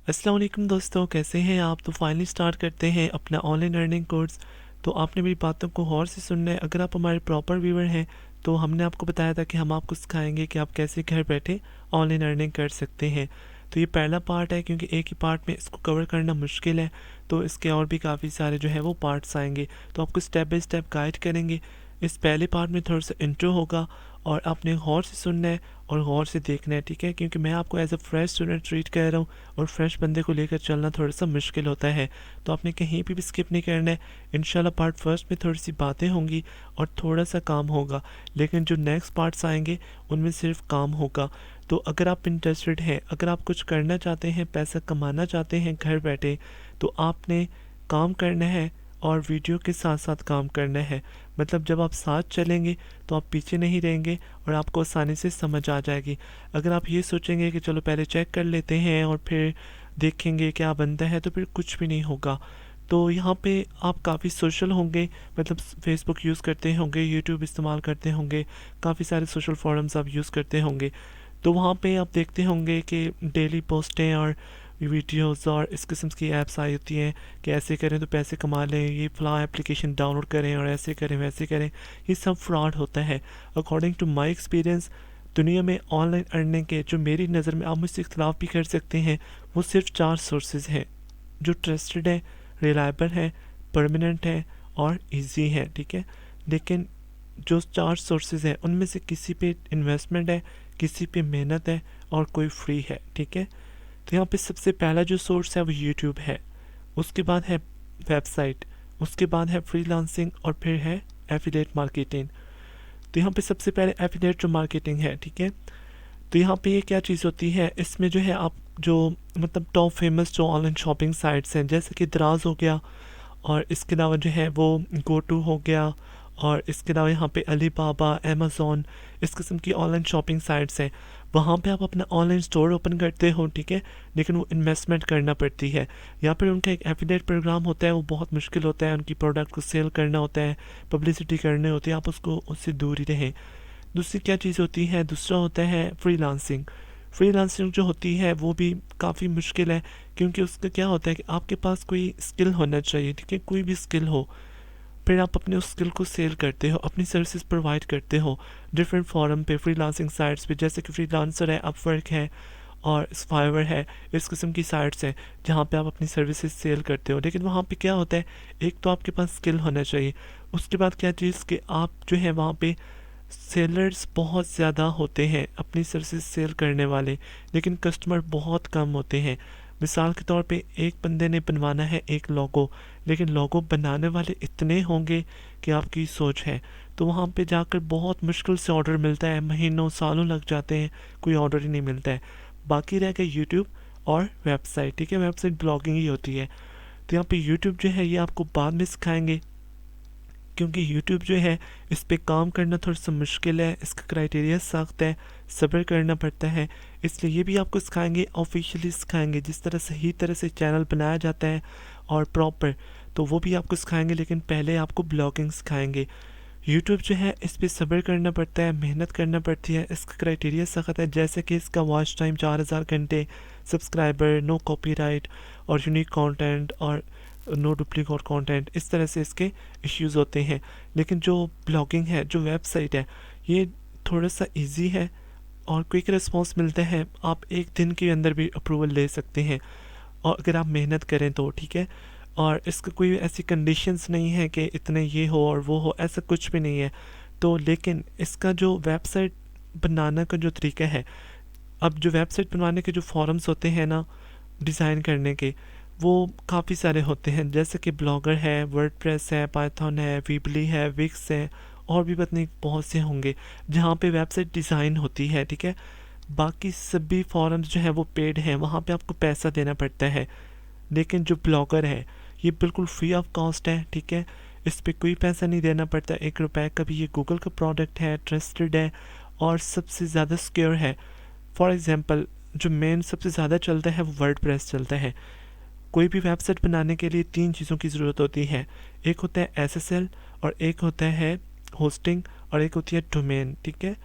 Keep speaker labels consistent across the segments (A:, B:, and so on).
A: अस्सलाम वालेकुम दोस्तों, कैसे हैं आप। तो फाइनली स्टार्ट करते हैं अपना ऑनलाइन अर्निंग कोर्स। तो आपने मेरी बातों को गौर से सुनना है। अगर आप हमारे प्रॉपर व्यूअर हैं तो हमने आपको बताया था कि हम आपको सिखाएंगे कि आप कैसे घर बैठे ऑनलाइन अर्निंग कर सकते हैं। तो ये पहला पार्ट है, क्योंकि एक ही पार्ट में इसको कवर करना मुश्किल है। तो इसके और भी काफ़ी सारे जो है वो पार्ट्स आएंगे, तो आपको स्टेप बाय स्टेप गाइड करेंगे। इस पहले पार्ट में थोड़ा सा इंट्रो होगा और आपने गौर से सुनना है और गौर से देखना है, ठीक है। क्योंकि मैं आपको as a fresh student treat कर रहा हूँ और फ्रेश बंदे को लेकर चलना थोड़ा सा मुश्किल होता है। तो आपने कहीं भी स्किप नहीं करना है। इंशाल्लाह पार्ट फर्स्ट में थोड़ी सी बातें होंगी और थोड़ा सा काम होगा, लेकिन जो नेक्स्ट पार्ट्स आएंगे उनमें सिर्फ काम होगा। तो अगर आप इंटरेस्टेड हैं, अगर आप कुछ करना चाहते हैं, पैसा कमाना चाहते हैं घर बैठे, तो आपने काम करना है और वीडियो के साथ साथ काम करना है। मतलब जब आप साथ चलेंगे तो आप पीछे नहीं रहेंगे और आपको आसानी से समझ आ जाएगी। अगर आप ये सोचेंगे कि चलो पहले चेक कर लेते हैं और फिर देखेंगे क्या बनता है, तो फिर कुछ भी नहीं होगा। तो यहाँ पे आप काफ़ी सोशल होंगे, मतलब फेसबुक यूज़ करते होंगे, यूट्यूब इस्तेमाल करते होंगे, काफ़ी सारे सोशल फोरम्स आप यूज़ करते होंगे। तो वहाँ पे आप देखते होंगे कि डेली पोस्टें और वीडियोस और इस किस्म की ऐप्स आई होती हैं कि ऐसे करें तो पैसे कमा लें, ये फ़लाँ एप्लीकेशन डाउनलोड करें और ऐसे करें वैसे करें। ये सब फ्रॉड होता है। अकॉर्डिंग टू माई एक्सपीरियंस, दुनिया में ऑनलाइन अर्निंग के जो मेरी नज़र में, आप मुझसे इख्तलाफ भी कर सकते हैं, वो सिर्फ 4 सोर्सेज हैं जो ट्रस्टेड है, रिलायबल है, परमानेंट है और इजी है, ठीक है। लेकिन जो 4 सोर्सेज हैं उनमें से किसी पे इन्वेस्टमेंट है, किसी पे मेहनत है और कोई फ्री है, ठीक है। तो यहाँ पे सबसे पहला जो सोर्स है वो यूट्यूब है, उसके बाद है वेबसाइट, उसके बाद है फ्रीलांसिंग और फिर है एफिलिएट मार्केटिंग। तो यहाँ पे सबसे पहले एफिलिएट जो मार्केटिंग है, ठीक है। तो यहाँ पे ये क्या चीज़ होती है, इसमें जो है आप जो मतलब टॉप फेमस जो ऑनलाइन शॉपिंग साइट्स हैं, जैसे कि दराज हो गया और इसके अलावा जो है वो गो टू हो गया और इसके अलावा यहाँ पे अली बाबा, अमेज़ॉन, इस किस्म की ऑनलाइन शॉपिंग साइट्स हैं। वहाँ पे आप अपना ऑनलाइन स्टोर ओपन करते हो, ठीक है, लेकिन वो इन्वेस्टमेंट करना पड़ती है। या फिर उनका एक एफिलिएट प्रोग्राम होता है, वो बहुत मुश्किल होता है, उनकी प्रोडक्ट को सेल करना होता है, पब्लिसिटी करनी होती है, आप उसको उससे दूर ही रहें। दूसरी क्या चीज़ होती है, दूसरा होता है फ्रीलांसिंग। फ्रीलांसिंग जो होती है वो भी काफ़ी मुश्किल है, क्योंकि उसका क्या होता है कि आपके पास कोई स्किल होना चाहिए, ठीक है, कोई भी स्किल हो। फिर आप अपने उस स्किल को सेल करते हो, अपनी सर्विसेज प्रोवाइड करते हो डिफरेंट फॉरम पे, फ्रीलांसिंग साइट्स पे, जैसे कि फ्रीलांसर है, अपवर्क है और फाइवर है। इस किस्म की साइट्स हैं जहाँ पे आप अपनी सर्विसेज सेल करते हो। लेकिन वहाँ पे क्या होता है, एक तो आपके पास स्किल होना चाहिए, उसके बाद क्या चीज़ कि आप जो है वहाँ पे सेलर्स बहुत ज़्यादा होते हैं अपनी सर्विसेज सेल करने वाले, लेकिन कस्टमर बहुत कम होते हैं। मिसाल के तौर पे एक बंदे ने बनवाना है एक लोगो, लेकिन लोगो बनाने वाले इतने होंगे कि आपकी सोच है। तो वहाँ पे जाकर बहुत मुश्किल से ऑर्डर मिलता है, महीनों सालों लग जाते हैं, कोई ऑर्डर ही नहीं मिलता है। बाकी रह गया यूट्यूब और वेबसाइट, ठीक है, वेबसाइट ब्लॉगिंग ही होती है। तो यहाँ पे यूट्यूब जो है ये आपको बाद में सिखाएंगे, क्योंकि यूट्यूब जो है इस पे काम करना थोड़ा सा मुश्किल है, इसका क्राइटेरिया सख्त है, सब्र करना पड़ता है। इसलिए ये भी आपको सिखाएंगे, ऑफिशियली सिखाएंगे, जिस तरह सही तरह से चैनल बनाया जाता है और प्रॉपर, तो वो भी आपको सिखाएंगे। लेकिन पहले आपको ब्लॉगिंग सिखाएंगे। यूट्यूब जो है इस पे सब्र करना पड़ता है, मेहनत करना पड़ती है, इसका क्राइटेरिया सख्त है, जैसे कि इसका वॉच टाइम 4000 घंटे, सब्सक्राइबर, नो कॉपीराइट और यूनिक कंटेंट और नो डुप्लीकेट कंटेंट, इस तरह से इसके इश्यूज़ होते हैं। लेकिन जो ब्लॉगिंग है, जो वेबसाइट है, ये थोड़ा सा इजी है और क्विक रिस्पांस मिलता है। आप एक दिन के अंदर भी अप्रूवल ले सकते हैं और अगर आप मेहनत करें तो, ठीक है। और इसका कोई ऐसी कंडीशंस नहीं है कि इतने ये हो और वो हो, ऐसा कुछ भी नहीं है। तो लेकिन इसका जो वेबसाइट बनाने का जो तरीका है, अब जो वेबसाइट बनवाने के जो फॉरम्स होते हैं ना डिज़ाइन करने के, वो काफ़ी सारे होते हैं, जैसे कि ब्लॉगर है, वर्डप्रेस है, पाइथन है, वीबली है, विक्स है और भी पता नहीं बहुत से होंगे जहाँ पे वेबसाइट डिज़ाइन होती है, ठीक है। बाकी सभी फॉरम्स जो है वो पेड हैं, वहाँ पे आपको पैसा देना पड़ता है। लेकिन जो ब्लॉगर है ये बिल्कुल फ्री ऑफ कॉस्ट है, ठीक है, इस पर कोई पैसा नहीं देना पड़ता, 1 रुपए का भी। ये गूगल का प्रोडक्ट है, ट्रस्टेड है और सबसे ज़्यादा सिक्योर है। फॉर एग्ज़ाम्पल जो मेन सबसे ज़्यादा चलता है वो वर्डप्रेस चलता है। कोई भी वेबसाइट बनाने के लिए 3 चीज़ों की ज़रूरत होती है, एक होता है एसएसएल और एक होता है होस्टिंग और एक होती है डोमेन, ठीक है।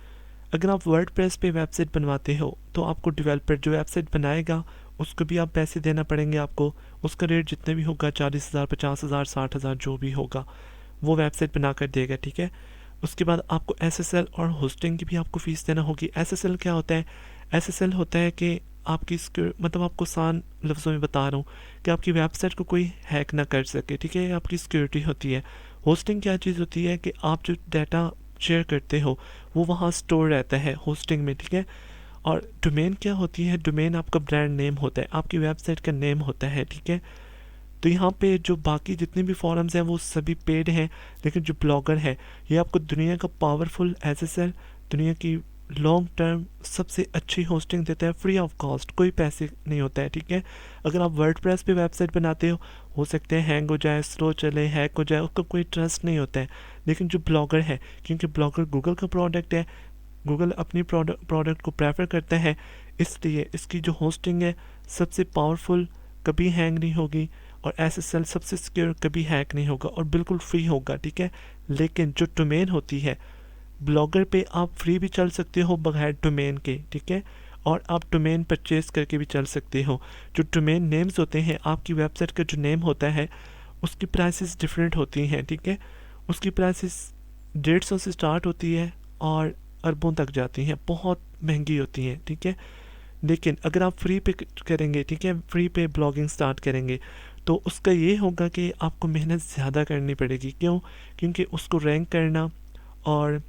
A: अगर आप वर्डप्रेस पे वेबसाइट बनवाते हो तो आपको डेवलपर जो वेबसाइट बनाएगा उसको भी आप पैसे देना पड़ेंगे आपको। उसका रेट जितने भी होगा 40,000 50,000 60,000 जो भी होगा वो वेबसाइट बना कर देगा, ठीक है। उसके बाद आपको SSL और होस्टिंग की भी आपको फ़ीस देना होगी। SSL क्या होता है? SSL होता है कि आपकी मतलब आपको आसान लफ्ज़ों में बता रहा हूँ कि आपकी वेबसाइट को कोई हैक ना कर सके, ठीक है। ये आपकी सिक्योरिटी होती है। होस्टिंग क्या चीज़ होती है कि आप जो डाटा शेयर करते हो वो वहाँ स्टोर रहता है होस्टिंग में, ठीक है। और डोमेन क्या होती है? डोमेन आपका ब्रांड नेम होता है, आपकी वेबसाइट का नेम होता है, ठीक है। तो यहाँ पे जो बाकी जितने भी फॉरम्स हैं वो सभी पेड हैं, लेकिन जो ब्लॉगर है ये आपको दुनिया का पावरफुल SSL, दुनिया की लॉन्ग टर्म सबसे अच्छी होस्टिंग देता है फ्री ऑफ कॉस्ट, कोई पैसे नहीं होता है, ठीक है। अगर आप वर्डप्रेस पे वेबसाइट बनाते हो सकते हैं हैंग हो जाए, स्लो चले, हैक हो जाए, उसका कोई ट्रस्ट नहीं होता है। लेकिन जो ब्लॉगर है, क्योंकि ब्लॉगर गूगल का प्रोडक्ट है, गूगल अपनी प्रोडक्ट को प्रेफर करता है, इसलिए इसकी जो होस्टिंग है सबसे पावरफुल, कभी हैंग नहीं होगी, और SSL सबसे सिक्योर, कभी हैक नहीं होगा और बिल्कुल फ्री होगा, ठीक है। लेकिन जो डोमेन होती है, ब्लॉगर पे आप फ्री भी चल सकते हो बगैर डोमेन के, ठीक है। और आप डोमेन परचेज करके भी चल सकते हो। जो डोमेन नेम्स होते हैं, आपकी वेबसाइट का जो नेम होता है उसकी प्राइसेस डिफरेंट होती हैं, ठीक है। उसकी प्राइसेस 150 से स्टार्ट होती है और अरबों तक जाती हैं, बहुत महंगी होती हैं, ठीक है। लेकिन अगर आप फ्री पे करेंगे, ठीक है, फ्री पे ब्लॉगिंग स्टार्ट करेंगे तो उसका ये होगा कि आपको मेहनत ज़्यादा करनी पड़ेगी। क्यों? क्योंकि उसको रैंक करना और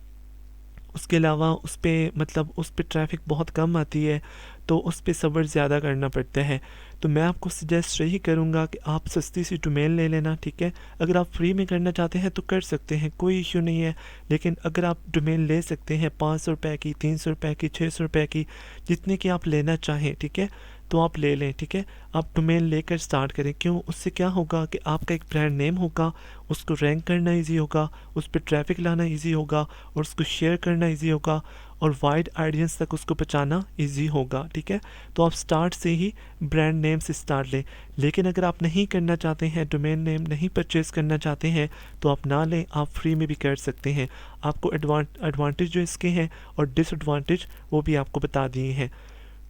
A: उसके अलावा उस पर मतलब उस पर ट्रैफिक बहुत कम आती है, तो उस पर सब्र ज़्यादा करना पड़ता है। तो मैं आपको सजेस्ट यही करूँगा कि आप सस्ती सी डोमेन ले लेना, ठीक है। अगर आप फ्री में करना चाहते हैं तो कर सकते हैं, कोई इशू नहीं है। लेकिन अगर आप डोमेन ले सकते हैं 500 रुपये की, 300 रुपये की, 600 रुपये की, जितने की आप लेना चाहें, ठीक है, तो आप ले लें, ठीक है। आप डोमेन लेकर स्टार्ट करें। क्यों? उससे क्या होगा कि आपका एक ब्रांड नेम होगा, उसको रैंक करना इजी होगा, उस पर ट्रैफिक लाना इजी होगा और उसको शेयर करना इजी होगा और वाइड ऑडियंस तक उसको पहुंचाना इजी होगा, ठीक है। तो आप स्टार्ट से ही ब्रांड नेम से स्टार्ट लें। लेकिन अगर आप नहीं करना चाहते हैं, डोमेन नेम नहीं परचेज़ करना चाहते हैं, तो आप ना लें, आप फ्री में भी कर सकते हैं। आपको एडवांटेज जो इसके हैं और डिसएडवांटेज वो भी आपको बता दिए हैं।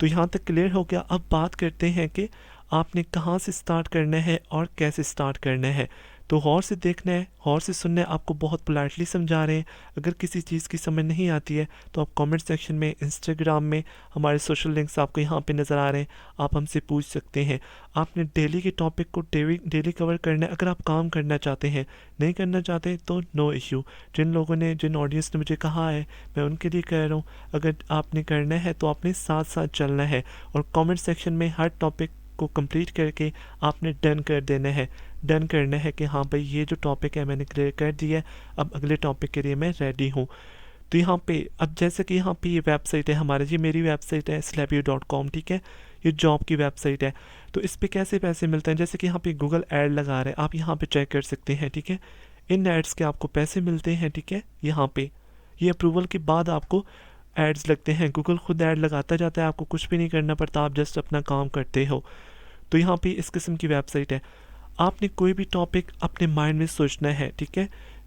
A: तो यहाँ तक क्लियर हो गया। अब बात करते हैं कि आपने कहाँ से स्टार्ट करना है और कैसे स्टार्ट करना है। तो गौर से देखना है, गौर से सुनना है, आपको बहुत पोलाइटली समझा रहे हैं। अगर किसी चीज़ की समझ नहीं आती है तो आप कमेंट सेक्शन में, इंस्टाग्राम में हमारे सोशल लिंक्स आपको यहाँ पे नज़र आ रहे हैं, आप हमसे पूछ सकते हैं। आपने डेली के टॉपिक को डेली कवर करना है। अगर आप काम करना चाहते हैं, नहीं करना चाहते तो नो इश्यू। जिन ऑडियंस ने मुझे कहा है मैं उनके लिए कह रहा हूँ, अगर आपने करना है तो आपने साथ साथ चलना है और कमेंट सेक्शन में हर टॉपिक को कंप्लीट करके आपने डन कर देना है। डन करना है कि हाँ भाई ये जो टॉपिक है मैंने क्लियर कर दिया है, अब अगले टॉपिक के लिए मैं रेडी हूँ। तो यहाँ पे अब जैसे कि यहाँ पे ये वेबसाइट है हमारी, ये मेरी वेबसाइट है slapyou.com, ठीक है। ये जॉब की वेबसाइट है। तो इस पर कैसे पैसे मिलते हैं? जैसे कि यहाँ पे गूगल ऐड लगा रहे हैं, आप यहाँ पे चेक कर सकते हैं, ठीक है। इन एड्स के आपको पैसे मिलते हैं, ठीक है। यहाँ पे ये अप्रूवल के बाद आपको एड्स लगते हैं, गूगल खुद ऐड लगाता जाता है, आपको कुछ भी नहीं करना पड़ता, आप जस्ट अपना काम करते हो। तो यहाँ पे इस किस्म की वेबसाइट है। आपने कोई भी टॉपिक अपने माइंड में सोचना है, ठीक है,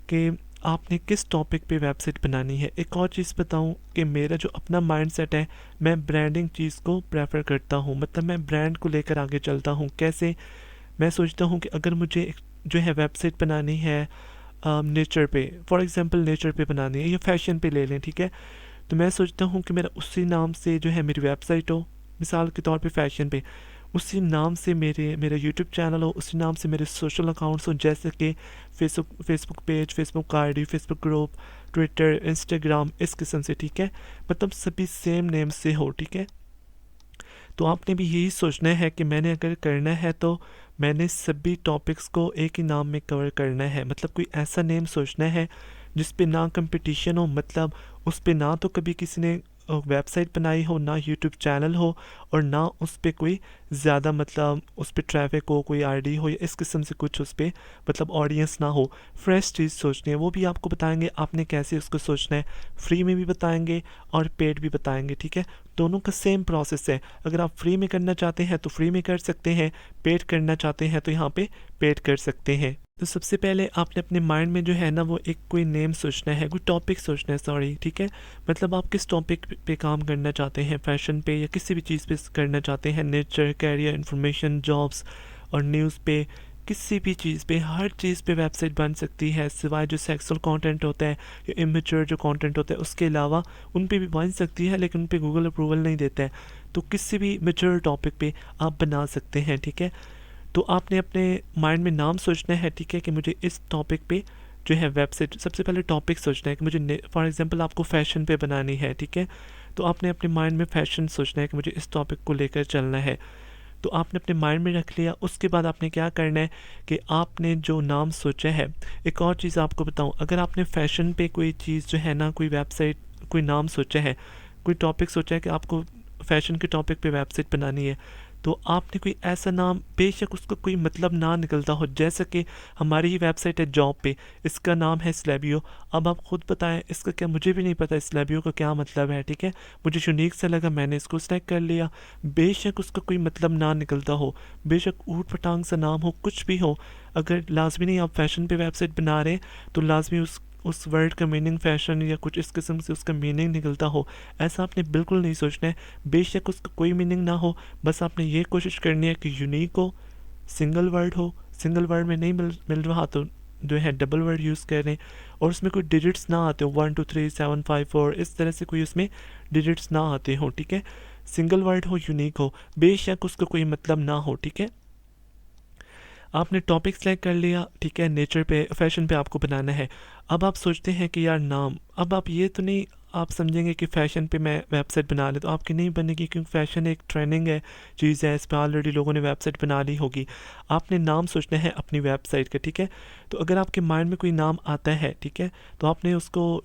A: कि आपने किस टॉपिक पे वेबसाइट बनानी है। एक और चीज़ बताऊँ कि मेरा जो अपना माइंडसेट है, मैं ब्रांडिंग चीज़ को प्रेफर करता हूँ, मतलब मैं ब्रांड को लेकर आगे चलता हूँ। कैसे? मैं सोचता हूँ कि अगर मुझे जो है वेबसाइट बनानी है नेचर पे, फॉर एग्जांपल नेचर पे बनानी है या फैशन पे ले लें, ठीक है, तो मैं सोचता हूँ कि मेरा उसी नाम से जो है मेरी वेबसाइट हो, मिसाल के तौर पे फैशन पे, उसी नाम से मेरा यूट्यूब चैनल हो, उसी नाम से मेरे सोशल अकाउंट्स हो, जैसे कि Facebook page, Facebook ID, Facebook group, Twitter, Instagram, इस किस्म से, ठीक है, मतलब सभी सेम नेम से हो, ठीक है। तो आपने भी यही सोचना है कि मैंने अगर करना है तो मैंने सभी टॉपिक्स को एक ही नाम में कवर करना है, मतलब कोई ऐसा नेम सोचना है जिस पे ना कंपटीशन हो, मतलब उस पे ना तो कभी किसी ने वेबसाइट बनाई हो, ना यूट्यूब चैनल हो और ना उस पर कोई ज़्यादा मतलब उस पर ट्रैफिक हो, कोई आईडी हो या इस किस्म से कुछ उस पर मतलब ऑडियंस ना हो। फ्रेश चीज़ सोचनी है, वो भी आपको बताएंगे आपने कैसे उसको सोचना है, फ्री में भी बताएंगे और पेड भी बताएंगे, ठीक है। दोनों का सेम प्रोसेस है। अगर आप फ्री में करना चाहते हैं तो फ्री में कर सकते हैं, पेड करना चाहते हैं तो यहाँ पे पेड कर सकते हैं। तो सबसे पहले आपने अपने माइंड में जो है ना वो एक कोई नेम सोचना है, कोई टॉपिक सोचना है, सॉरी, ठीक है। मतलब आप किस टॉपिक पे काम करना चाहते हैं, फैशन पे या किसी भी चीज़ पे करना चाहते हैं, नेचर, कैरियर, इंफॉर्मेशन, जॉब्स और न्यूज़ पे, किसी भी चीज़ पे, हर चीज़ पे वेबसाइट बन सकती है, सिवाय जो सेक्सुअल कंटेंट होता है या इमेच्योर जो कंटेंट होता है उसके अलावा उन पे भी बन सकती है, लेकिन उन पे गूगल अप्रूवल नहीं देता है। तो किसी भी मेच्योर टॉपिक पे आप बना सकते हैं, ठीक है। तो आपने अपने माइंड में नाम सोचना है, ठीक है, कि मुझे इस टॉपिक पे जो है वेबसाइट, सबसे पहले टॉपिक सोचना है कि मुझे फॉर एग्जांपल आपको फ़ैशन पे बनानी है, ठीक है। तो आपने अपने माइंड में फ़ैशन सोचना है कि मुझे इस टॉपिक को लेकर चलना है। तो आपने अपने माइंड में रख लिया, उसके बाद आपने क्या करना है कि आपने जो नाम सोचा है, एक और चीज़ आपको बताऊं, अगर आपने फ़ैशन पे कोई चीज़ जो है ना, कोई वेबसाइट, कोई नाम सोचा है, कोई टॉपिक सोचा है कि आपको फ़ैशन के टॉपिक पे वेबसाइट बनानी है, तो आपने कोई ऐसा नाम, बेशक उसका कोई मतलब ना निकलता हो, जैसे कि हमारी ही वेबसाइट है जॉब पे, इसका नाम है स्लैबियो। अब आप खुद बताएं इसका क्या, मुझे भी नहीं पता स्लैबियो का क्या मतलब है, ठीक है। मुझे यूनिक सा लगा, मैंने इसको सेलेक्ट कर लिया। बेशक उसका कोई मतलब ना निकलता हो, बेशक ऊट पटांग सा नाम हो, कुछ भी हो, अगर लाजमी नहीं आप फैशन पे वेबसाइट बना रहे हैं तो लाजमी उस वर्ड का मीनिंग फैशन या कुछ इस किस्म से उसका मीनिंग निकलता हो, ऐसा आपने बिल्कुल नहीं सोचना है। बेशक उसका कोई मीनिंग ना हो, बस आपने ये कोशिश करनी है कि यूनिक हो, सिंगल वर्ड हो, सिंगल वर्ड में नहीं मिल रहा तो जो है डबल वर्ड यूज़ करें, और उसमें कोई डिजिट्स ना आते हो 1 2 3 7 5 4 इस तरह से कोई उसमें डिजिट्स ना आते हो, ठीक है। सिंगल वर्ड हो, यूनिक हो, बेशक उसका कोई मतलब ना हो, ठीक है। आपने टॉपिक सेलेक्ट कर लिया, ठीक है, नेचर पे, फैशन पे आपको बनाना है। अब आप सोचते हैं कि यार नाम, अब आप ये तो नहीं आप समझेंगे कि फ़ैशन पे मैं वेबसाइट बना ले, तो आपकी नहीं बनेगी, क्योंकि फ़ैशन एक ट्रेंडिंग है चीज़ है, इस पर ऑलरेडी लोगों ने वेबसाइट बना ली होगी। आपने नाम सोचना है अपनी वेबसाइट का, ठीक है। तो अगर आपके माइंड में कोई नाम आता है, ठीक है, तो आपने उसको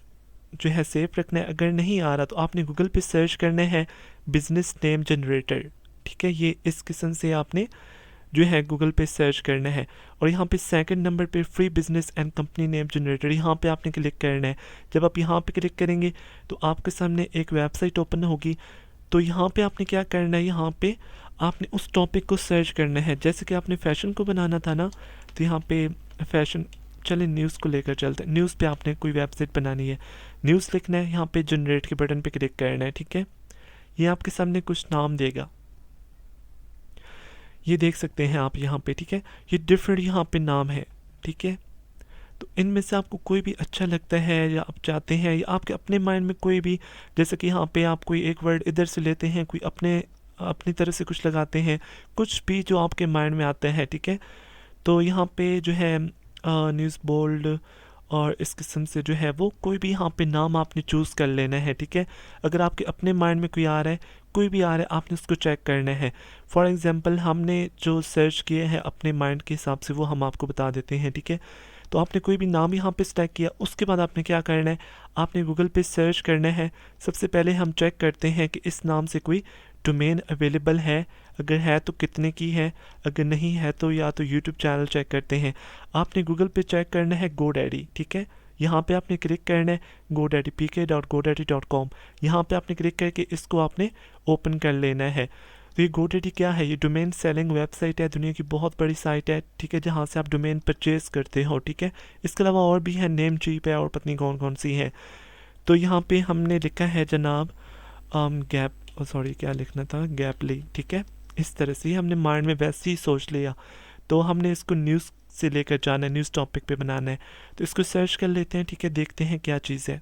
A: जो है सेव रखना है। अगर नहीं आ रहा तो आपने गूगल पे सर्च करना है बिजनेस नेम जनरेटर, ठीक है। ये इस किस्म से आपने जो है गूगल पे सर्च करना है, और यहाँ पे सेकंड नंबर पे free business and company name generator, यहाँ पे आपने क्लिक करना है। जब आप यहाँ पे क्लिक करेंगे तो आपके सामने एक वेबसाइट ओपन होगी। तो यहाँ पे आपने क्या करना है, यहाँ पे आपने उस टॉपिक को सर्च करना है। जैसे कि आपने फ़ैशन को बनाना था ना, तो यहाँ पे फ़ैशन, चलिए न्यूज़ को लेकर चलते हैं। न्यूज़ पे आपने कोई वेबसाइट बनानी है, न्यूज़ लिखना है, यहाँ पे जनरेट के बटन पे क्लिक करना है, ठीक है। ये आपके सामने कुछ नाम देगा, ये देख सकते हैं आप यहाँ पे, ठीक है। ये डिफरेंट यहाँ पे नाम है, ठीक है। तो इनमें से आपको कोई भी अच्छा लगता है या आप चाहते हैं, या आपके अपने माइंड में कोई भी, जैसे कि यहाँ पे आप कोई एक वर्ड इधर से लेते हैं, कोई अपनी तरह से कुछ लगाते हैं, कुछ भी जो आपके माइंड में आता है, ठीक है। तो यहाँ पे जो है न्यूज़ बोल्ड और इस किस्म से जो है वो कोई भी यहाँ पे नाम आपने चूज़ कर लेना है, ठीक है। अगर आपके अपने माइंड में कोई आ रहा है, कोई भी आ रहा है, आपने उसको चेक करना है। फॉर एग्ज़ाम्पल हमने जो सर्च किए हैं अपने माइंड के हिसाब से वो हम आपको बता देते हैं, ठीक है। तो आपने कोई भी नाम यहाँ पे सेलेक्ट किया, उसके बाद आपने क्या करना है, आपने गूगल पे सर्च करना है। सबसे पहले हम चेक करते हैं कि इस नाम से कोई डोमेन अवेलेबल है, अगर है तो कितने की है, अगर नहीं है तो या तो यूट्यूब चैनल चेक करते हैं। आपने गूगल पे चेक करना है GoDaddy, ठीक है। यहाँ पे आपने क्लिक करना है GoDaddy, pk.godaddy.com, यहाँ पे आपने क्लिक करके इसको आपने ओपन कर लेना है। तो ये GoDaddy क्या है, ये डोमेन सेलिंग वेबसाइट है, दुनिया की बहुत बड़ी साइट है, ठीक है, जहाँ से आप डोमेन परचेज़ करते हो, ठीक है। इसके अलावा और भी है, नेम चीप है और पत्नी कौन कौन सी है। तो यहाँ पे हमने लिखा है जनाब सॉरी क्या लिखना था, गैपली, ठीक है। इस तरह से हमने माइंड में वैसे ही सोच लिया। तो हमने इसको न्यूज़ से लेकर जाना है, न्यूज़ टॉपिक पे बनाना है, तो इसको सर्च कर लेते हैं, ठीक है, देखते हैं क्या चीज़ है।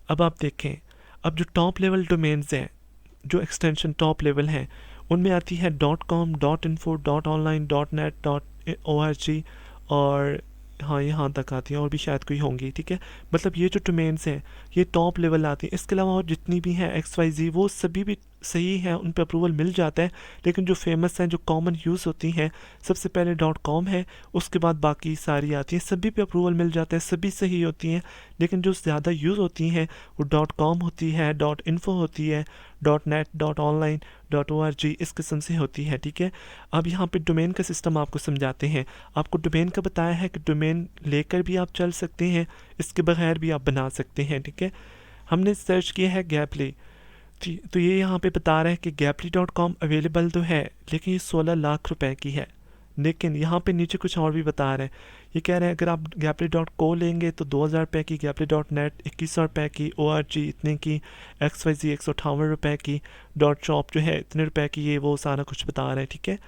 A: अब आप देखें, अब जो टॉप लेवल डोमेन्स हैं, जो एक्सटेंशन टॉप लेवल हैं, उनमें आती है .com, .info, .online, .net, .org, और हाँ यहाँ तक आती है, और भी शायद कोई होंगी, ठीक है। मतलब ये जो डोमेन्स हैं ये टॉप लेवल आती हैं। इसके अलावा और जितनी भी हैं XYZ, वो सभी भी सही है, उन पर अप्रूवल मिल जाता है, लेकिन जो फेमस हैं, जो कॉमन यूज़ होती हैं, सबसे पहले .com है, उसके बाद बाकी सारी आती हैं, सभी पे अप्रूवल मिल जाता है, सभी सही होती हैं। लेकिन जो ज़्यादा यूज़ होती हैं वो .com होती है, .info होती है, .net, .online, .org इस किस्म से होती है, ठीक है। अब यहाँ पे डोमेन का सिस्टम आपको समझाते हैं। आपको डोमेन का बताया है कि डोमेन लेकर भी आप चल सकते हैं, इसके बगैर भी आप बना सकते हैं, ठीक है। हमने सर्च किया है गैपली, तो ये यहाँ पे बता रहा है कि gaply.com अवेलेबल तो है, लेकिन ये 16 लाख रुपए की है, लेकिन यहाँ पे नीचे कुछ और भी बता रहे हैं। ये कह रहे हैं अगर आप gaply.co लेंगे तो 2000 रुपये की, gaply.net 2100 रुपये की, org इतने की, XYZ 158 रुपये की, .shop जो है इतने रुपए की, ये वो सारा कुछ बता रहे हैं, ठीक है।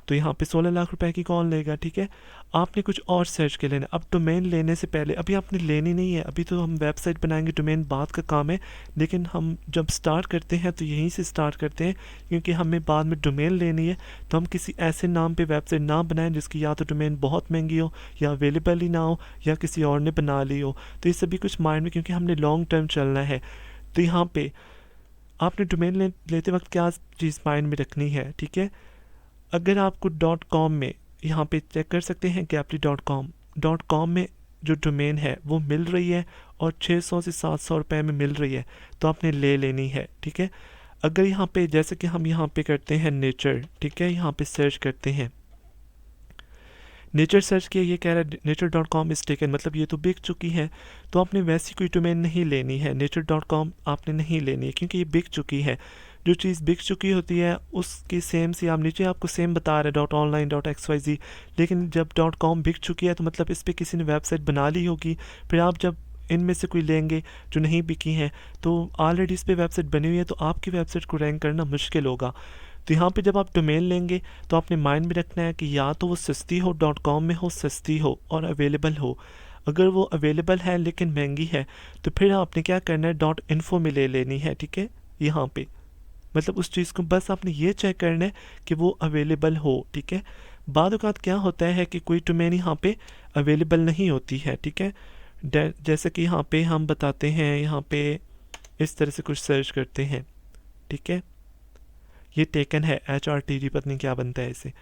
A: तो यहाँ पे 16 लाख रुपए की कौन लेगा, ठीक है। आपने कुछ और सर्च कर लेना। अब डोमेन लेने से पहले अभी आपने लेनी नहीं है, अभी तो हम वेबसाइट बनाएंगे, डोमेन बाद का काम है। लेकिन हम जब स्टार्ट करते हैं तो यहीं से स्टार्ट करते हैं, क्योंकि हमें बाद में डोमेन लेनी है। तो हम किसी ऐसे नाम पे वेबसाइट ना बनाएं जिसकी या तो डोमेन बहुत महंगी हो, या अवेलेबल ही ना हो, या किसी और ने बना ली हो। तो ये सभी कुछ माइंड में, क्योंकि हमने लॉन्ग टर्म चलना है। तो यहाँ पे आपने डोमेन लेते वक्त क्या चीज़ माइंड में रखनी है, ठीक है। अगर आपको .com में, यहाँ पे चेक कर सकते हैं gaply.com में जो डोमेन है वो मिल रही है और 600 से 700 रुपये में मिल रही है, तो आपने ले लेनी है, ठीक है। अगर यहाँ पे जैसे कि हम यहाँ पे करते हैं नेचर, ठीक है, यहाँ पे सर्च करते हैं, नेचर सर्च किया, ये कह रहा है nature.com इज टेकन, मतलब ये तो बिक चुकी है। तो आपने वैसी कोई डोमेन नहीं लेनी है, nature.com आपने नहीं लेनी है, क्योंकि ये बिक चुकी है। जो चीज़ बिक चुकी होती है उसकी सेम सी, आप नीचे आपको सेम बता रहे हैं .online .xyz, लेकिन जब .com बिक चुकी है तो मतलब इस पर किसी ने वेबसाइट बना ली होगी। फिर आप जब इनमें से कोई लेंगे जो नहीं बिकी हैं, तो ऑलरेडी इस पर वेबसाइट बनी हुई है, तो आपकी वेबसाइट को रैंक करना मुश्किल होगा। तो यहाँ पे जब आप डोमेन लेंगे तो आपने माइंड में रखना है कि या तो वो सस्ती हो, .com में हो, सस्ती हो और अवेलेबल हो। अगर वो अवेलेबल है लेकिन महंगी है तो फिर आपने क्या करना है, .info में ले लेनी है, ठीक है। यहाँ पे मतलब उस चीज़ को बस आपने ये चेक करना है कि वो अवेलेबल हो, ठीक है। बाद औक़ात क्या होता है कि कोई डोमेन यहाँ पे अवेलेबल नहीं होती है, ठीक है। जैसे कि यहाँ पे हम बताते हैं, यहाँ पे इस तरह से कुछ सर्च करते हैं, ठीक है। ये टेकन है, HRTG पता नहीं क्या बनता है इसे।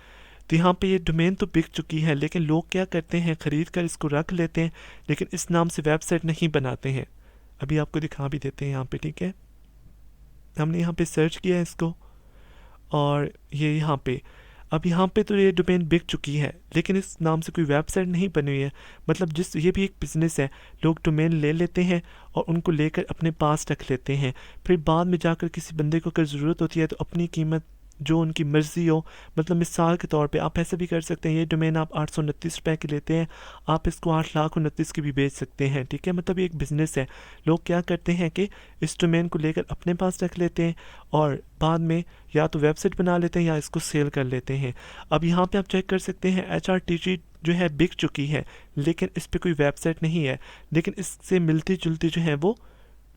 A: तो यहाँ पे ये डोमेन तो बिक चुकी है, लेकिन लोग क्या करते हैं, ख़रीद कर इसको रख लेते हैं, लेकिन इस नाम से वेबसाइट नहीं बनाते हैं। अभी आपको दिखा भी देते हैं यहाँ पे, ठीक है। हमने यहाँ पे सर्च किया है इसको, और ये यहाँ पे, अब यहाँ पे तो ये डोमेन बिक चुकी है, लेकिन इस नाम से कोई वेबसाइट नहीं बनी हुई है। मतलब ये भी एक बिज़नेस है, लोग डोमेन ले लेते हैं और उनको लेकर अपने पास रख लेते हैं। फिर बाद में जाकर किसी बंदे को अगर ज़रूरत होती है तो अपनी कीमत जो उनकी मर्ज़ी हो, मतलब मिसाल के तौर पे आप ऐसे भी कर सकते हैं, ये डोमेन आप 829 रुपये की लेते हैं, आप इसको 8,29,00,000 की भी बेच सकते हैं, ठीक है। मतलब ये एक बिज़नेस है। लोग क्या करते हैं कि इस डोमेन को लेकर अपने पास रख लेते हैं और बाद में या तो वेबसाइट बना लेते हैं या इसको सेल कर लेते हैं। अब यहाँ पे आप चेक कर सकते हैं HRTG जो है बिक चुकी है, लेकिन इस पर कोई वेबसाइट नहीं है, लेकिन इससे मिलती जुलती जो है वो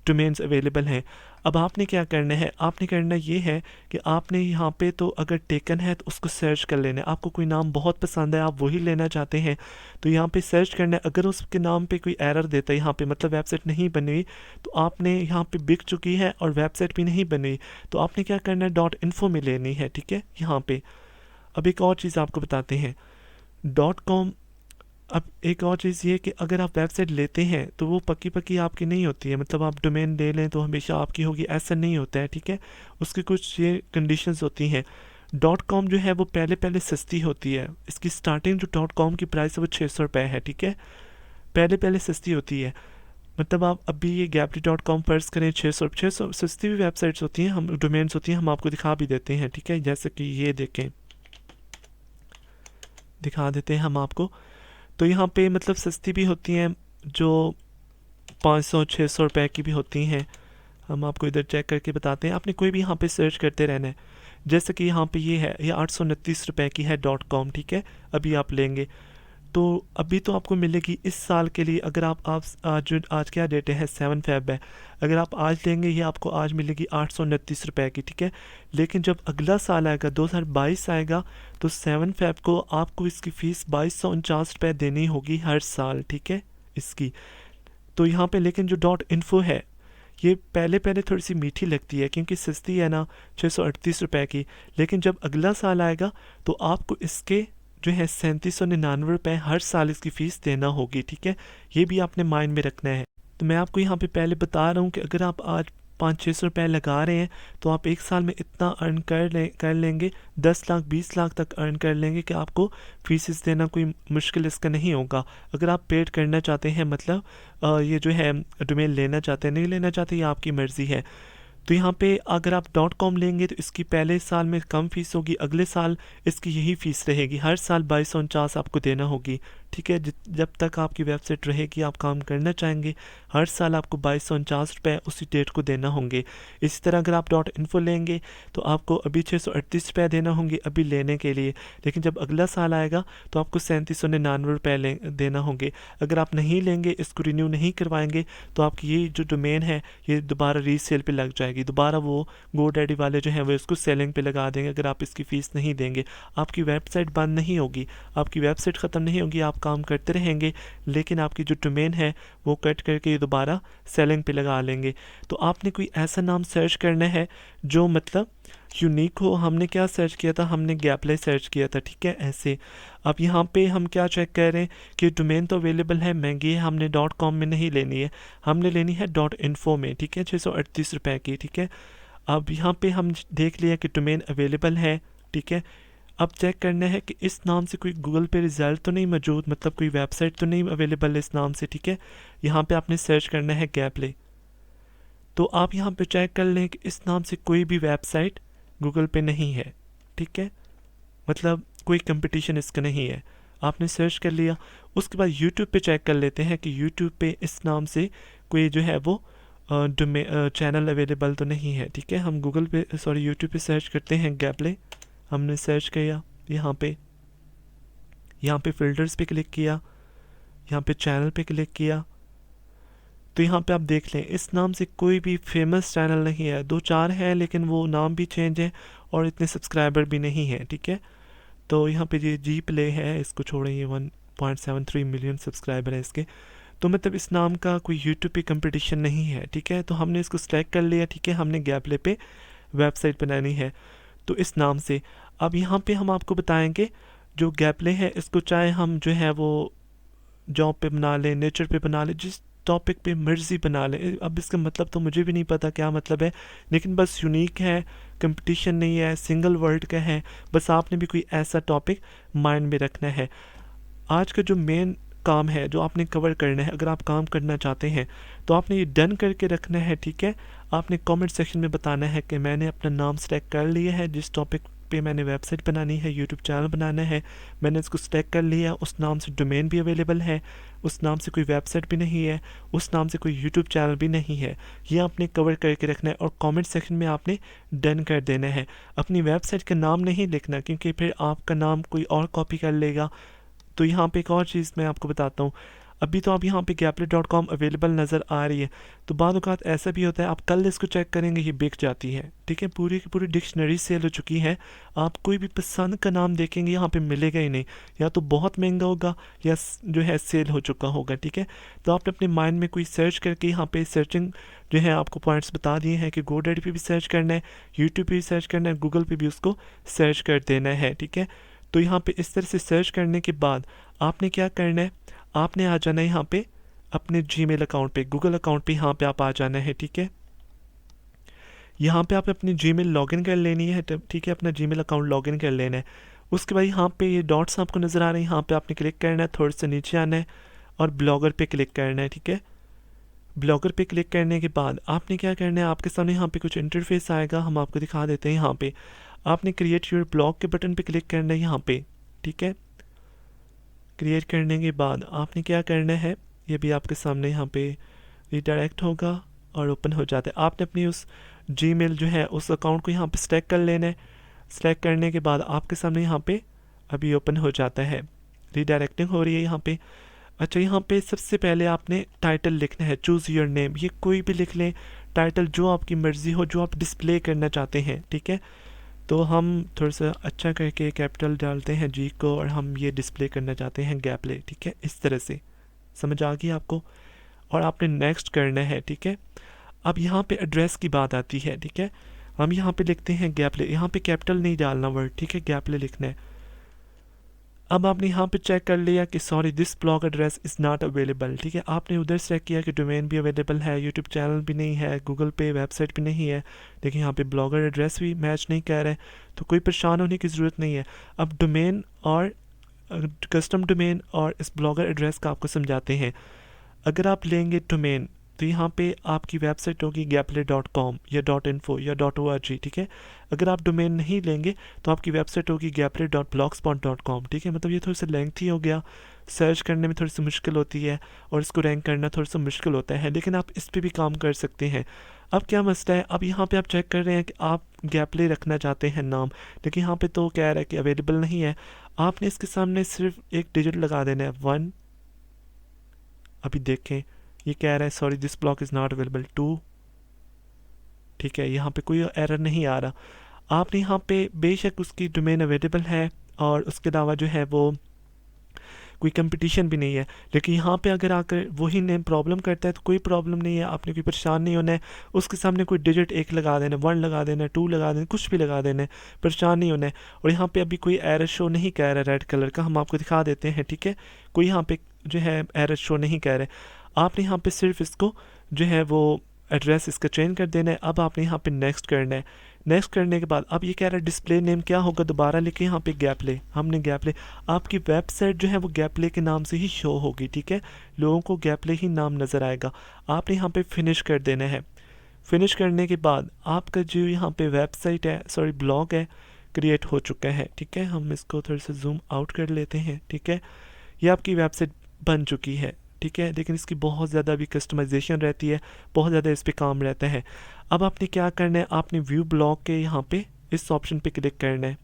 A: डोमेन्स अवेलेबल हैं। अब आपने क्या करना है, आपने करना ये है कि आपने यहाँ पे तो अगर टेकन है तो उसको सर्च कर लेना है। आपको कोई नाम बहुत पसंद है, आप वही लेना चाहते हैं, तो यहाँ पे सर्च करना है। अगर उसके नाम पे कोई एरर देता है यहाँ पे, मतलब वेबसाइट नहीं बनी हुई, तो आपने यहाँ पे बिक चुकी है और वेबसाइट भी नहीं बनी, तो आपने क्या करना है, .info में लेनी है, ठीक है। यहाँ पे अब एक और चीज़ आपको बताते हैं, .com। अब एक और चीज़ ये कि अगर आप वेबसाइट लेते हैं तो वो पक्की आपकी नहीं होती है, मतलब आप डोमेन ले लें तो हमेशा आपकी होगी, ऐसा नहीं होता है, ठीक है। उसकी कुछ ये कंडीशंस होती हैं। .com जो है वो पहले सस्ती होती है, इसकी स्टार्टिंग जो .com की प्राइस है वो 600 रुपये है, ठीक है। पहले सस्ती होती है, मतलब आप अभी ये gaply.com फर्ज करें, 600 सस्ती भी वेबसाइट्स होती हैं, हम डोमेन्स होती हैं, हम आपको दिखा भी देते हैं, ठीक है। जैसे कि ये देखें, दिखा देते हैं हम आपको। तो यहाँ पे मतलब सस्ती भी होती हैं जो 500-600 रुपये की भी होती हैं, हम आपको इधर चेक करके बताते हैं। आपने कोई भी यहाँ पे सर्च करते रहना है, जैसे कि यहाँ पे ये है, ये 829 रुपये की है .com, ठीक है। अभी आप लेंगे तो अभी तो आपको मिलेगी इस साल के लिए, अगर आप आज क्या डेट है, 7 फ़रवरी है, अगर आप आज लेंगे ये आपको आज मिलेगी 829 रुपये की, ठीक है। लेकिन जब अगला साल आएगा 2022 आएगा तो 7 फ़रवरी को आपको इसकी फ़ीस 2249 रुपये देनी होगी हर साल, ठीक है इसकी। तो यहाँ पे लेकिन जो .info है ये पहले थोड़ी सी मीठी लगती है क्योंकि सस्ती है ना, 638 रुपये की, लेकिन जब अगला साल आएगा तो आपको इसके जो है 3799 रुपये हर साल इसकी फ़ीस देना होगी, ठीक है। ये भी आपने माइंड में रखना है। तो मैं आपको यहाँ पे पहले बता रहा हूँ कि अगर आप आज 500-600 रुपये लगा रहे हैं तो आप एक साल में इतना अर्न कर लेंगे, 10 लाख 20 लाख तक अर्न कर लेंगे कि आपको फीस देना कोई मुश्किल इसका नहीं होगा। अगर आप पेड करना चाहते हैं, मतलब ये जो है डोमेन लेना चाहते हैं, नहीं लेना चाहते, ये आपकी मर्ज़ी है। तो यहाँ पे अगर आप .com लेंगे तो इसकी पहले साल में कम फ़ीस होगी, अगले साल इसकी यही फ़ीस रहेगी, हर साल 2249 आपको देना होगी। ठीक है, जब तक आपकी वेबसाइट रहेगी, आप काम करना चाहेंगे, हर साल आपको 2249 रुपये उसी डेट को देना होंगे। इसी तरह अगर आप .info लेंगे तो आपको अभी 638 रुपये देना होंगे अभी लेने के लिए, लेकिन जब अगला साल आएगा तो आपको 3799 रुपये देना होंगे। अगर आप नहीं लेंगे, इसको रिन्यू नहीं करवाएंगे, तो आपकी ये जो डोमेन है ये दोबारा रीसेल पे लग जाएगी, दोबारा वो GoDaddy वाले जो हैं वो इसको सेलिंग पे लगा देंगे। अगर आप इसकी फ़ीस नहीं देंगे, आपकी वेबसाइट बंद नहीं होगी, आपकी वेबसाइट ख़त्म नहीं होगी, आप काम करते रहेंगे, लेकिन आपकी जो डोमेन है वो कट करके ये दोबारा सेलिंग पे लगा लेंगे। तो आपने कोई ऐसा नाम सर्च करना है जो मतलब यूनिक हो। हमने क्या सर्च किया था, हमने गैपले सर्च किया था। ठीक है, ऐसे अब यहाँ पे हम क्या चेक कर रहे हैं कि डोमेन तो अवेलेबल है, महंगी है, हमने .com में नहीं लेनी है, हमने लेनी है .info में। ठीक है, 638 रुपये की। ठीक है, अब यहाँ पे हम देख लिया कि डोमेन अवेलेबल है। ठीक है, अब चेक करना है कि इस नाम से कोई गूगल पे रिज़ल्ट तो नहीं मौजूद, मतलब कोई वेबसाइट तो नहीं अवेलेबल है इस नाम से। ठीक है, यहाँ पे आपने सर्च करना है गैपले। तो आप यहाँ पे चेक कर लें कि इस नाम से कोई भी वेबसाइट गूगल पे नहीं है। ठीक है, मतलब कोई कंपटीशन इसका नहीं है। आपने सर्च कर लिया, उसके बाद यूट्यूब पे चेक कर लेते हैं कि यूट्यूब पे इस नाम से कोई जो है वो चैनल अवेलेबल तो नहीं है। ठीक है, हम यूट्यूब पे सर्च करते हैं गैपले। हमने सर्च किया, यहाँ पे फ़िल्टर्स पे क्लिक किया, यहाँ पे चैनल पे क्लिक किया, तो यहाँ पे आप देख लें इस नाम से कोई भी फेमस चैनल नहीं है। 2-4 हैं लेकिन वो नाम भी चेंज है और इतने सब्सक्राइबर भी नहीं है। ठीक है, तो यहाँ पे ये जी प्ले है, इसको छोड़ें, ये 1.73 मिलियन सब्सक्राइबर है इसके। तो मतलब इस नाम का कोई यूट्यूब पे कंपटीशन नहीं है। ठीक है, तो हमने इसको सिलेक्ट कर लिया। ठीक है, हमने गैपले पे वेबसाइट बनानी है तो इस नाम से। अब यहाँ पे हम आपको बताएंगे जो गैपले है इसको चाहे हम जो है वो जॉब पे बना लें, नेचर पे बना लें, जिस टॉपिक पे मर्जी बना लें। अब इसका मतलब तो मुझे भी नहीं पता क्या मतलब है, लेकिन बस यूनिक है, कंपटीशन नहीं है, सिंगल वर्ड का है, बस आपने भी कोई ऐसा टॉपिक माइंड में रखना है। आज का जो मेन काम है जो आपने कवर करना है, अगर आप काम करना चाहते हैं तो आपने ये डन करके रखना है। ठीक है, आपने कमेंट सेक्शन में बताना है कि मैंने अपना नाम सेलेक्ट कर लिया है, जिस टॉपिक पे मैंने वेबसाइट बनानी है, यूट्यूब चैनल बनाना है, मैंने इसको सेलेक्ट कर लिया, उस नाम से डोमेन भी अवेलेबल है, उस नाम से कोई वेबसाइट भी नहीं है, उस नाम से कोई यूट्यूब चैनल भी नहीं है। ये आपने कवर करके रखना है और कमेंट सेक्शन में आपने डन कर देना है। अपनी वेबसाइट का नाम नहीं लिखना, क्योंकि फिर आपका नाम कोई और कॉपी कर लेगा। तो यहाँ पे एक और चीज़ मैं आपको बताता हूँ, अभी तो आप यहाँ पे gaplet.com अवेलेबल नज़र आ रही है, तो बाद औक़ात ऐसा भी होता है आप कल इसको चेक करेंगे ये बिक जाती है। ठीक है, पूरी की पूरी डिक्शनरी सेल हो चुकी है, आप कोई भी पसंद का नाम देखेंगे यहाँ पे मिलेगा ही नहीं, या तो बहुत महंगा होगा या जो है सेल हो चुका होगा। ठीक है, तो आपने अपने माइंड में कोई सर्च करके यहाँ पे सर्चिंग जो है आपको पॉइंट्स बता दिए हैं कि GoDaddy पे भी सर्च करना है, यूट्यूब पे भी सर्च करना है, गूगल पे भी उसको सर्च कर देना है। ठीक है, तो यहाँ पे इस तरह से सर्च करने के बाद आपने क्या करना है, आपने आ जाना है यहाँ पे अपने जीमेल अकाउंट पे, गूगल अकाउंट पे यहाँ पे आप आ जाना है। ठीक है, यहाँ पे आप अपनी जीमेल लॉगिन कर लेनी है। ठीक है, अपना जीमेल अकाउंट लॉगिन कर लेना है। उसके बाद यहाँ पे ये डॉट्स आपको नज़र आ रहे हैं, यहाँ पे आपने क्लिक करना है, थोड़ा सा नीचे आना है और ब्लॉगर पे क्लिक करना है। ठीक है, ब्लॉगर पे क्लिक करने के बाद आपने क्या करना है, आपके सामने यहाँ पे कुछ इंटरफेस आएगा, हम आपको दिखा देते हैं। यहाँ पे आपने क्रिएट योर ब्लॉग के बटन पे क्लिक करना है यहाँ पे। ठीक है, क्रिएट करने के बाद आपने क्या करना है, ये भी आपके सामने यहाँ पे रिडायरेक्ट होगा और ओपन हो जाता है। आपने अपनी उस जीमेल जो है उस अकाउंट को यहाँ पे सेलेक्ट कर लेना है। सेलेक्ट करने के बाद आपके सामने यहाँ पे अभी ओपन हो जाता है, रिडायरेक्टिंग हो रही है यहाँ पे। अच्छा, यहाँ पे सबसे पहले आपने टाइटल लिखना है, चूज़ योर नेम, ये कोई भी लिख लें टाइटल जो आपकी मर्ज़ी हो, जो आप डिस्प्ले करना चाहते हैं। ठीक है, तो हम थोड़ा सा अच्छा करके कैपिटल डालते हैं जी को और हम ये डिस्प्ले करना चाहते हैं गैपले। ठीक है, इस तरह से समझ आ गई आपको, और आपने नेक्स्ट करना है। ठीक है, अब यहाँ पे एड्रेस की बात आती है। ठीक है, हम यहाँ पे लिखते हैं गैपले, यहाँ पे कैपिटल नहीं डालना वर्ड। ठीक है, गैपले लिखना है। अब आपने यहाँ पे चेक कर लिया कि sorry this blog address is not available. ठीक है, आपने उधर चेक किया कि डोमेन भी अवेलेबल है, यूट्यूब चैनल भी नहीं है, गूगल पे वेबसाइट भी नहीं है, लेकिन यहाँ पे ब्लॉगर एड्रेस भी मैच नहीं कर रहा है। तो कोई परेशान होने की ज़रूरत नहीं है। अब डोमेन और कस्टम डोमेन और इस ब्लॉगर एड्रेस का आपको समझाते हैं। अगर आप लेंगे डोमेन तो यहाँ पे आपकी वेबसाइट होगी gaply.com या .info या .org, ठीक है। अगर आप डोमेन नहीं लेंगे तो आपकी वेबसाइट होगी gaply.blogspot.com, ठीक है। मतलब ये थोड़ा सा लेंथी हो गया, सर्च करने में थोड़ी सी मुश्किल होती है और इसको रैंक करना थोड़ा सा मुश्किल होता है, लेकिन आप इस पर भी काम कर सकते हैं। अब क्या मसला है, अब यहाँ पे आप चेक कर रहे हैं कि आप गैपले रखना चाहते हैं नाम, लेकिन यहाँ पे तो कह रहा है कि अवेलेबल नहीं है। आपने इसके सामने सिर्फ एक डिजिट लगा देना है 1। अभी देखें ये कह रहा है sorry this block is not available 2, ठीक है। यहाँ पे कोई एरर नहीं आ रहा। आपने यहाँ पे बेशक उसकी डोमेन अवेलेबल है और उसके अलावा जो है वो कोई कंपटीशन भी नहीं है, लेकिन यहाँ पे अगर आकर वही नेम प्रॉब्लम करता है तो कोई प्रॉब्लम नहीं है, आपने कोई परेशान नहीं होना है। उसके सामने कोई डिजिट 1 लगा देना, 1 लगा देना, 2 लगा देना, कुछ भी लगा देना है, परेशान नहीं होना है। और यहाँ पे अभी कोई एरर शो नहीं कह रहा रेड कलर का, हम आपको दिखा देते हैं, ठीक है। कोई यहाँ पे जो है एरर शो नहीं कह रहे। आपने यहाँ पे सिर्फ इसको जो है वो एड्रेस इसका चेंज कर देना है। अब आपने यहाँ पे नेक्स्ट करना है। नेक्स्ट करने के बाद अब ये कह रहा है डिस्प्ले नेम क्या होगा, दोबारा लिखे यहाँ पे गैपले, हमने गैपले। आपकी वेबसाइट जो है वो गैपले के नाम से ही शो होगी, ठीक है। लोगों को गैपले ही नाम नज़र आएगा। आपने यहाँ पे फिनिश कर देना है। फिनिश करने के बाद आपका जो यहाँ पे वेबसाइट है, सॉरी ब्लॉग है, क्रिएट हो चुका है, ठीक है। हम इसको थोड़ा सा जूम आउट कर लेते हैं, ठीक है। ये आपकी वेबसाइट बन चुकी है, ठीक है, लेकिन इसकी बहुत ज़्यादा अभी कस्टमाइजेशन रहती है, बहुत ज़्यादा इस पर काम रहता है। अब आपने क्या करना है, आपने व्यू ब्लॉग के यहाँ पे इस ऑप्शन पे क्लिक करना है।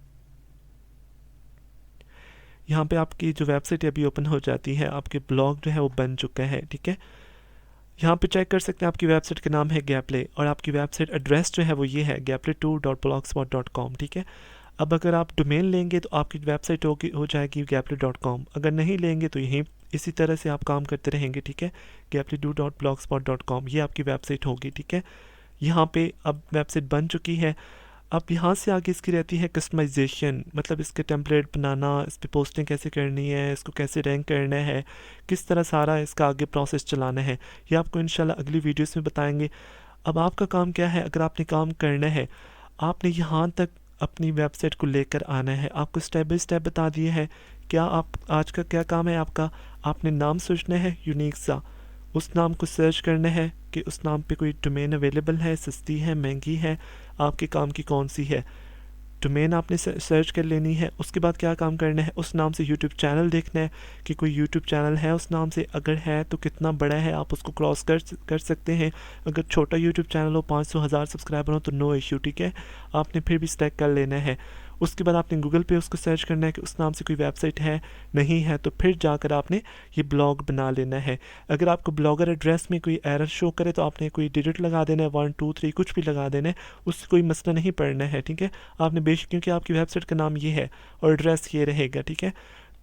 A: यहाँ पे आपकी जो वेबसाइट है अभी ओपन हो जाती है, आपके ब्लॉग जो है वो बन चुका है, ठीक है। यहाँ पे चेक कर सकते हैं आपकी वेबसाइट का नाम है गैपले और आपकी वेबसाइट एड्रेस जो है वो ये है gaply2.blogspot.com, ठीक है। अब अगर आप डोमेन लेंगे तो आपकी वेबसाइट हो जाएगी gaply.com। अगर नहीं लेंगे तो यहीं इसी तरह से आप काम करते रहेंगे, ठीक है। gaply2.blogspot.com ये आपकी वेबसाइट होगी, ठीक है। यहाँ पे अब वेबसाइट बन चुकी है। अब यहाँ से आगे इसकी रहती है कस्टमाइजेशन, मतलब इसके टेम्पलेट बनाना, इस पर पोस्टिंग कैसे करनी है, इसको कैसे रैंक करना है, किस तरह सारा इसका आगे प्रोसेस चलाना है, ये आपको इंशाल्लाह अगली वीडियोस में बताएंगे। अब आपका काम क्या है, अगर आपने काम करना है, आपने यहाँ तक अपनी वेबसाइट को लेकर आना है। आपको स्टेप बाय स्टेप बता दिए है। क्या आप आज का क्या काम है आपका, आपने नाम सोचना है यूनिक सा, उस नाम को सर्च करना है कि उस नाम पे कोई डोमेन अवेलेबल है, सस्ती है, महंगी है, आपके काम की कौन सी है। डोमेन आपने सर्च कर लेनी है। उसके बाद क्या काम करना है, उस नाम से यूट्यूब चैनल देखना है कि कोई यूट्यूब चैनल है उस नाम से, अगर है तो कितना बड़ा है, आप उसको क्रॉस कर सकते हैं। अगर छोटा यूट्यूब चैनल हो, 500,000 सब्सक्राइबर हो तो नो इशू, ठीक है, आपने फिर भी सिलेक्ट कर लेना है। उसके बाद आपने गूगल पे उसको सर्च करना है कि उस नाम से कोई वेबसाइट है, नहीं है तो फिर जाकर आपने ये ब्लॉग बना लेना है। अगर आपको ब्लॉगर एड्रेस में कोई एरर शो करे तो आपने कोई डिजिट लगा देना है, 1 2 3 कुछ भी लगा देना है, उससे कोई मसला नहीं पड़ना है, ठीक है। आपने बेशक, क्योंकि आपकी वेबसाइट का नाम ये है और एड्रेस ये रहेगा, ठीक है।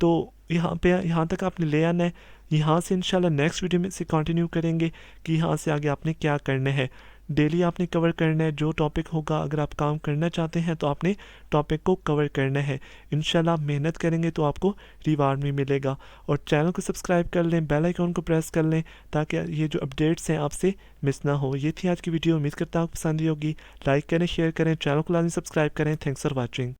A: तो यहाँ तक आपने ले आना है। यहाँ से इंशाल्लाह नेक्स्ट वीडियो में से कंटिन्यू करेंगे कि यहाँ से आगे आपने क्या करना है। डेली आपने कवर करना है जो टॉपिक होगा। अगर आप काम करना चाहते हैं तो आपने टॉपिक को कवर करना है। इंशाल्लाह आप मेहनत करेंगे तो आपको रिवार्ड भी मिलेगा। और चैनल को सब्सक्राइब कर लें, बेल आइकॉन को प्रेस कर लें ताकि ये जो अपडेट्स हैं आपसे मिस ना हो। ये थी आज की वीडियो, उम्मीद करता हूँ पसंद ही होगी। लाइक करें, शेयर करें, चैनल को लाजमी सब्सक्राइब करें। Thanks for watching.